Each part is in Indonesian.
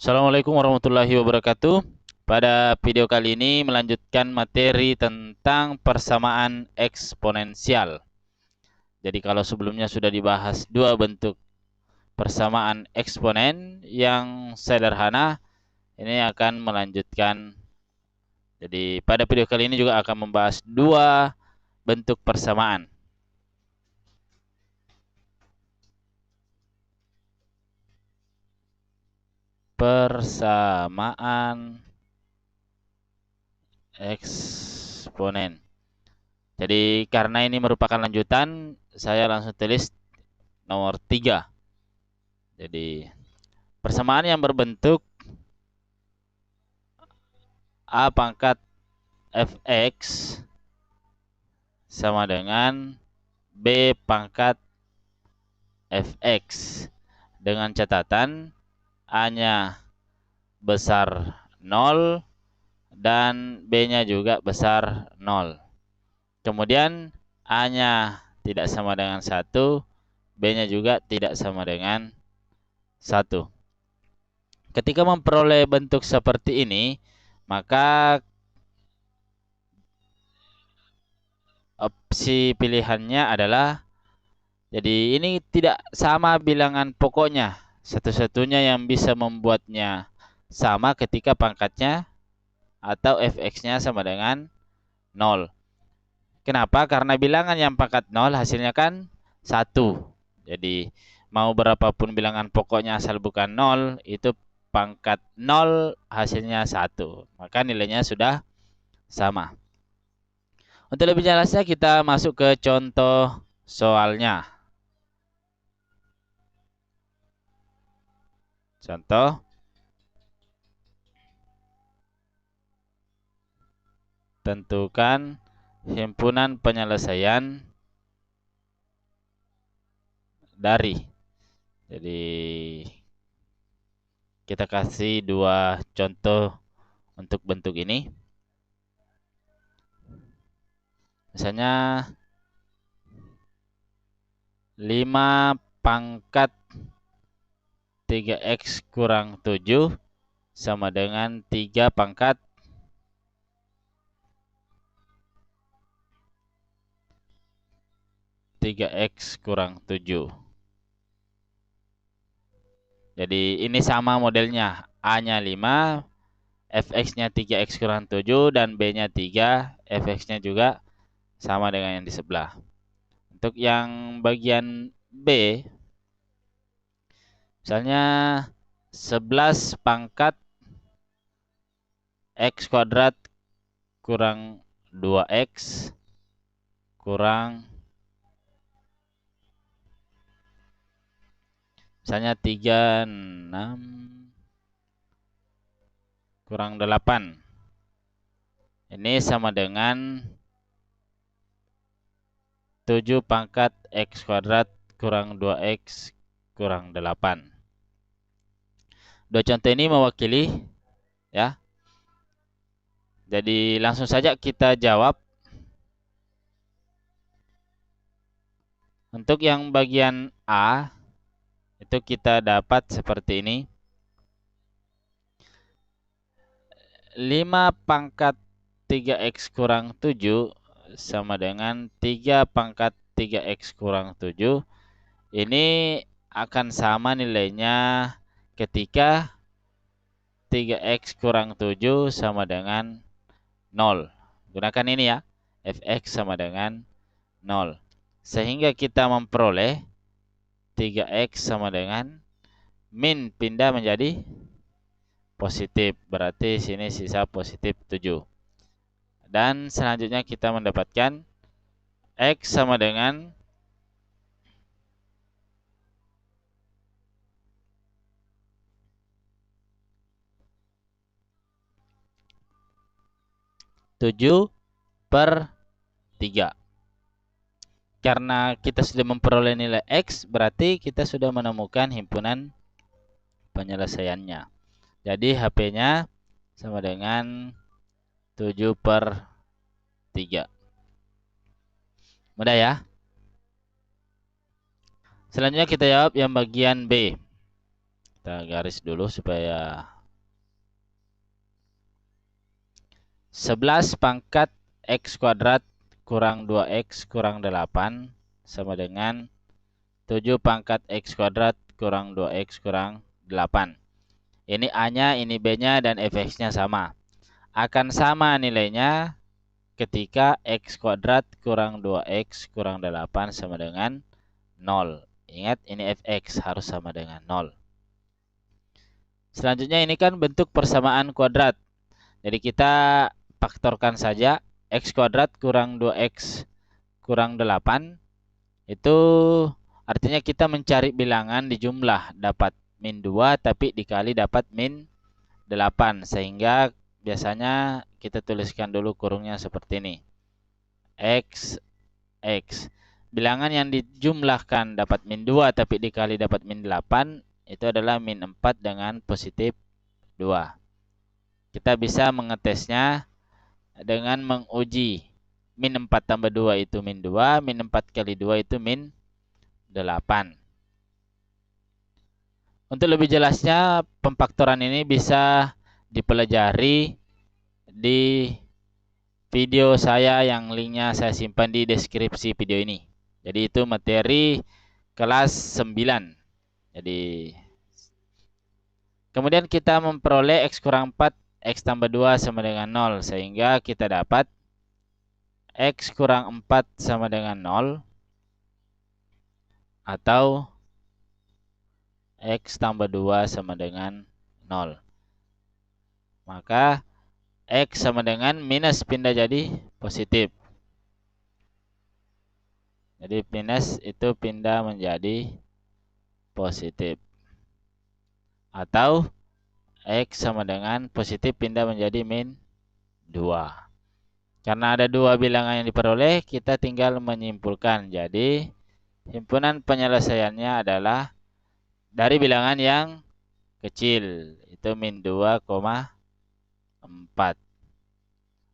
Assalamualaikum warahmatullahi wabarakatuh. Pada video kali ini melanjutkan materi tentang persamaan eksponensial. Jadi kalau sebelumnya sudah dibahas dua bentuk persamaan eksponen yang sederhana, ini akan melanjutkan. Jadi pada video kali ini juga akan membahas dua bentuk persamaan. Persamaan eksponen. Jadi karena ini merupakan lanjutan, saya langsung tulis nomor 3. Jadi persamaan yang berbentuk A pangkat fx sama dengan B pangkat fx dengan catatan A-nya besar 0 dan B-nya juga besar 0. Kemudian A-nya tidak sama dengan 1, B-nya juga tidak sama dengan 1. Ketika memperoleh bentuk seperti ini, maka opsi pilihannya adalah, jadi ini tidak sama bilangan pokoknya. Satu-satunya yang bisa membuatnya sama ketika pangkatnya atau fx-nya sama dengan 0. Kenapa? Karena bilangan yang pangkat 0 hasilnya kan 1. Jadi mau berapapun bilangan pokoknya asal bukan 0, itu pangkat 0 hasilnya 1. Maka nilainya sudah sama. Untuk lebih jelasnya kita masuk ke contoh soalnya. Contoh, tentukan himpunan penyelesaian dari. Jadi kita kasih dua contoh untuk bentuk ini. Misalnya 5 pangkat 3x kurang 7 sama dengan 3 pangkat 3x kurang 7. Jadi ini sama modelnya. A-nya 5, fx-nya 3x kurang 7, dan B-nya 3, fx-nya juga sama dengan yang di sebelah. Untuk yang bagian B, misalnya 11 pangkat x kuadrat kurang 2x kurang, misalnya 36 kurang 8. Ini sama dengan 7 pangkat x kuadrat kurang 2x kurang 8. Dua contoh ini mewakili, ya. Jadi langsung saja kita jawab. Untuk yang bagian A, itu kita dapat seperti ini. 5 pangkat 3x kurang 7 sama dengan 3 pangkat 3x kurang 7. Ini akan sama nilainya ketika 3x kurang 7 sama dengan 0. Gunakan ini ya, fx sama dengan 0. Sehingga kita memperoleh 3x sama dengan min pindah menjadi positif. Berarti sini sisa positif 7. Dan selanjutnya kita mendapatkan x sama dengan 7/3. Karena kita sudah memperoleh nilai x, berarti kita sudah menemukan himpunan penyelesaiannya. Jadi HP-nya sama dengan 7/3. Mudah ya? Selanjutnya kita jawab yang bagian B. Kita garis dulu supaya 11 pangkat X kuadrat kurang 2X kurang 8 sama dengan 7 pangkat X kuadrat kurang 2X kurang 8. Ini A-nya, ini B-nya, dan fx-nya sama. Akan sama nilainya ketika X kuadrat kurang 2X kurang 8 sama dengan 0. Ingat, ini fx harus sama dengan 0. Selanjutnya ini kan bentuk persamaan kuadrat. Jadi kita faktorkan saja. X kuadrat kurang 2X kurang 8. Itu artinya kita mencari bilangan di jumlah. Dapat min 2 tapi dikali dapat min 8. Sehingga biasanya kita tuliskan dulu kurungnya seperti ini. X, X. Bilangan yang dijumlahkan dapat min 2 tapi dikali dapat min 8. Itu adalah min 4 dengan positif 2. Kita bisa mengetesnya dengan menguji. Min 4 tambah 2 itu min 2. Min 4 kali 2 itu min 8. Untuk lebih jelasnya, pemfaktoran ini bisa dipelajari di video saya yang linknya saya simpan di deskripsi video ini. Jadi itu materi kelas 9. Jadi kemudian kita memperoleh X kurang 4, X tambah 2 sama dengan 0. Sehingga kita dapat X kurang 4 sama dengan 0. Atau X tambah 2 sama dengan 0. Maka X sama dengan minus pindah jadi positif. Jadi minus itu pindah menjadi positif. Atau X sama dengan positif pindah menjadi min 2. Karena ada dua bilangan yang diperoleh, kita tinggal menyimpulkan. Jadi himpunan penyelesaiannya adalah dari bilangan yang kecil. Itu min 2,4.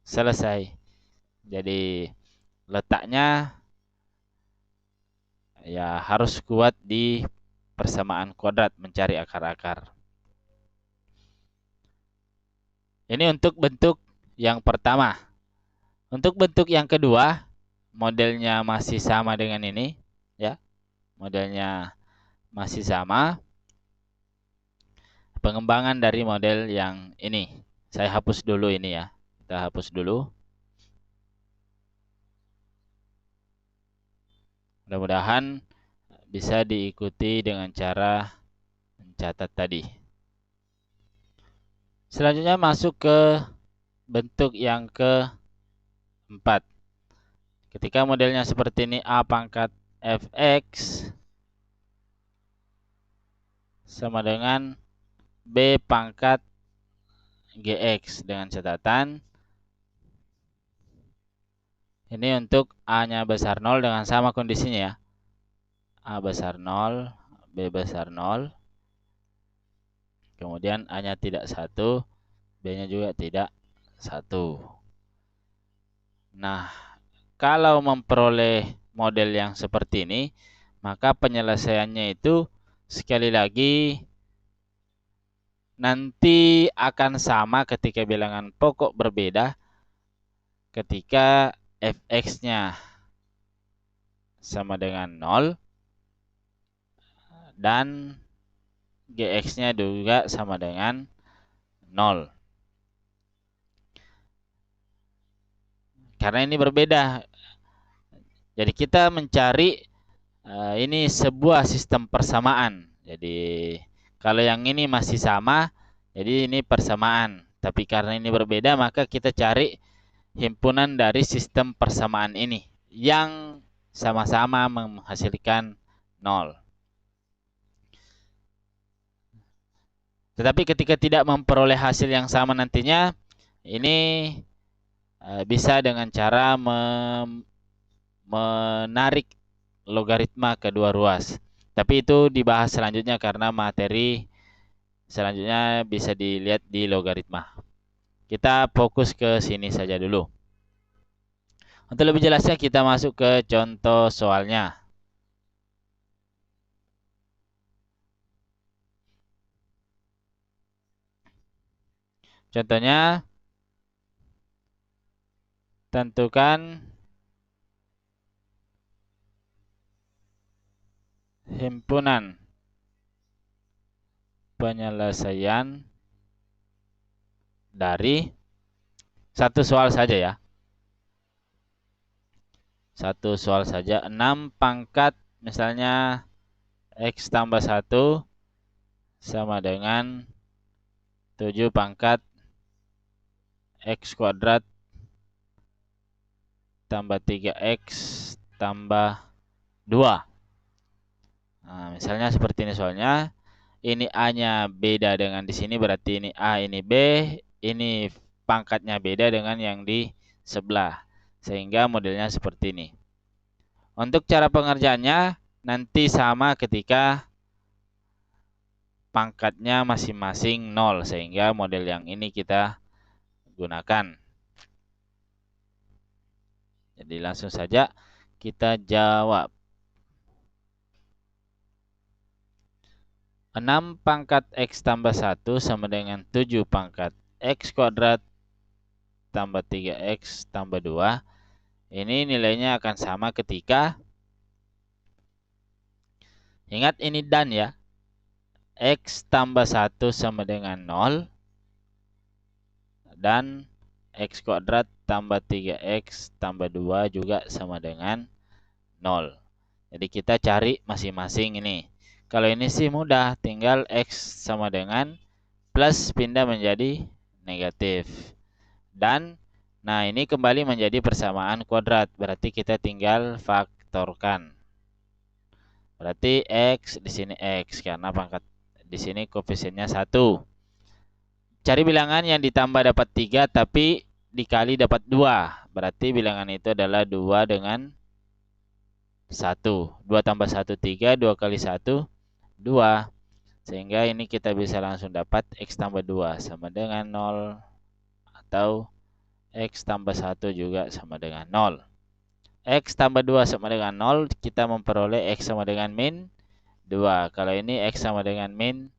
Selesai. Jadi letaknya ya harus kuat di persamaan kuadrat, mencari akar-akar. Ini untuk bentuk yang pertama. Untuk bentuk yang kedua, modelnya masih sama dengan ini, ya. Modelnya masih sama. Pengembangan dari model yang ini. Saya hapus dulu ini ya. Kita hapus dulu. Mudah-mudahan bisa diikuti dengan cara mencatat tadi. Selanjutnya masuk ke bentuk yang keempat. Ketika modelnya seperti ini, A pangkat fx sama dengan B pangkat gx, dengan catatan ini untuk A-nya besar 0 dengan sama kondisinya ya. A besar 0, B besar 0. Kemudian A-nya tidak 1, B-nya juga tidak 1. Nah, kalau memperoleh model yang seperti ini, maka penyelesaiannya itu sekali lagi nanti akan sama ketika bilangan pokok berbeda, ketika fx-nya sama dengan 0 dan gx-nya juga sama dengan 0. Karena ini berbeda. Jadi kita mencari ini sebuah sistem persamaan. Jadi kalau yang ini masih sama, jadi ini persamaan. Tapi karena ini berbeda, maka kita cari himpunan dari sistem persamaan ini yang sama-sama menghasilkan 0. Tetapi ketika tidak memperoleh hasil yang sama nantinya, ini bisa dengan cara menarik logaritma kedua ruas. Tapi itu dibahas selanjutnya karena materi selanjutnya bisa dilihat di logaritma. Kita fokus ke sini saja dulu. Untuk lebih jelasnya kita masuk ke contoh soalnya. Contohnya, tentukan himpunan penyelesaian dari satu soal saja ya. Satu soal saja, 6 pangkat misalnya X tambah 1 sama dengan 7 pangkat X kuadrat tambah 3X tambah 2. Nah, misalnya seperti ini soalnya. Ini A-nya beda dengan di sini, berarti ini A, ini B. Ini pangkatnya beda dengan yang di sebelah. Sehingga modelnya seperti ini. Untuk cara pengerjaannya nanti sama ketika pangkatnya masing-masing 0. Sehingga model yang ini kita gunakan. Jadi langsung saja kita jawab. 6 pangkat X tambah 1 sama dengan 7 pangkat X kuadrat tambah 3X tambah 2. Ini nilainya akan sama ketika, ingat ini dan ya, X tambah 1 sama dengan 0 dan X kuadrat tambah 3X tambah 2 juga sama dengan 0. Jadi kita cari masing-masing ini. Kalau ini sih mudah, tinggal X sama dengan plus pindah menjadi negatif. Dan nah ini kembali menjadi persamaan kuadrat, berarti kita tinggal faktorkan. Berarti X di sini X karena pangkat di sini koefisiennya 1. Cari bilangan yang ditambah dapat 3 tapi dikali dapat 2. Berarti bilangan itu adalah 2 dengan 1. 2 tambah 1 3, 2 kali 1 2. Sehingga ini kita bisa langsung dapat X tambah 2 sama dengan 0 atau X tambah 1 juga sama dengan 0. X tambah 2 sama dengan 0, kita memperoleh X sama dengan min 2. Kalau ini X sama dengan min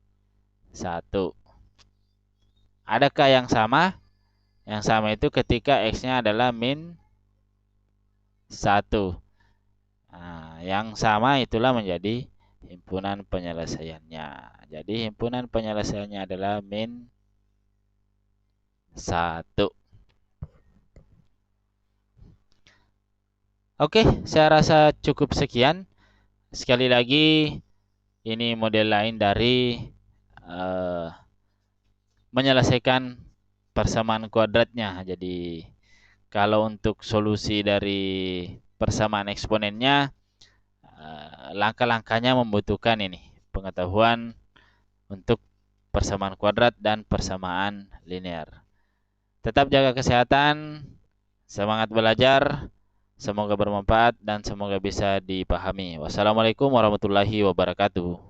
1. Adakah yang sama? Yang sama itu ketika X-nya adalah min 1. Nah, yang sama itulah menjadi himpunan penyelesaiannya. Jadi himpunan penyelesaiannya adalah min 1. Oke, saya rasa cukup sekian. Sekali lagi, ini model lain dari menyelesaikan persamaan kuadratnya. Jadi, kalau untuk solusi dari persamaan eksponennya, langkah-langkahnya membutuhkan ini pengetahuan untuk persamaan kuadrat dan persamaan linear. Tetap jaga kesehatan, semangat belajar, semoga bermanfaat dan semoga bisa dipahami. Wassalamualaikum warahmatullahi wabarakatuh.